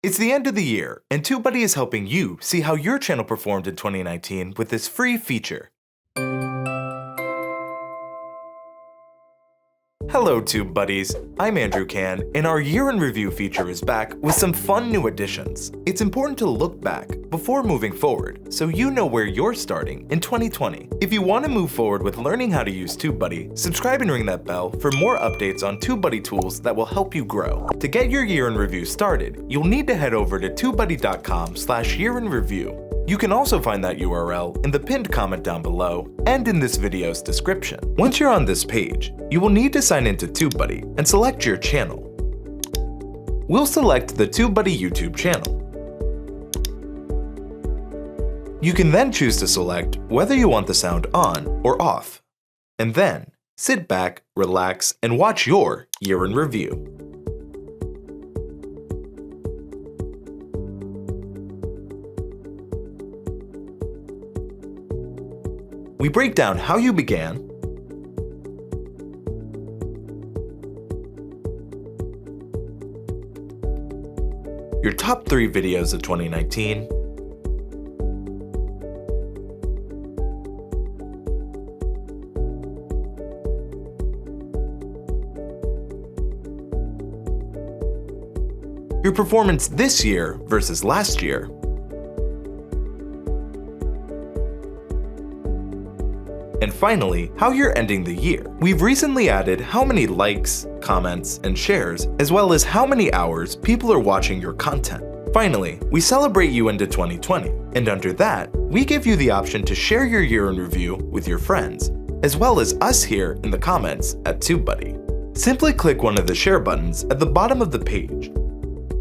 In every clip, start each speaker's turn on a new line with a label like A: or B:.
A: It's the end of the year, and TubeBuddy is helping you see how your channel performed in 2019 with this free feature. Hello Tube Buddies, I'm Andrew Can, and our Year in Review feature is back with some fun new additions. It's important to look back before moving forward, so you know where you're starting in 2020. If you want to move forward with learning how to use TubeBuddy, subscribe and ring that bell for more updates on TubeBuddy tools that will help you grow. To get your Year in Review started, you'll need to head over to tubebuddy.com/yearinreview. You can also find that URL in the pinned comment down below and in this video's description. Once you're on this page, you will need to sign into TubeBuddy and select your channel. We'll select the TubeBuddy YouTube channel. You can then choose to select whether you want the sound on or off, and then sit back, relax, and watch your Year in Review. We break down how you began, your top 3 videos of 2019, your performance this year versus last year, and finally, how you're ending the year. We've recently added how many likes, comments, and shares, as well as how many hours people are watching your content. Finally, we celebrate you into 2020, and under that, we give you the option to share your Year in Review with your friends, as well as us here in the comments at TubeBuddy. Simply click one of the share buttons at the bottom of the page.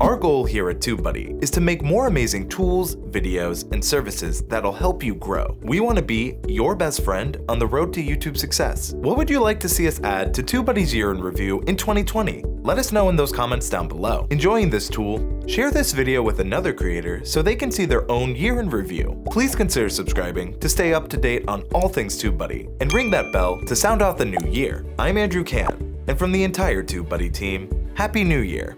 A: Our goal here at TubeBuddy is to make more amazing tools, videos, and services that'll help you grow. We want to be your best friend on the road to YouTube success. What would you like to see us add to TubeBuddy's Year in Review in 2020? Let us know in those comments down below. Enjoying this tool? Share this video with another creator so they can see their own Year in Review. Please consider subscribing to stay up to date on all things TubeBuddy, and ring that bell to sound out the new year. I'm Andrew Can, and from the entire TubeBuddy team, Happy New Year!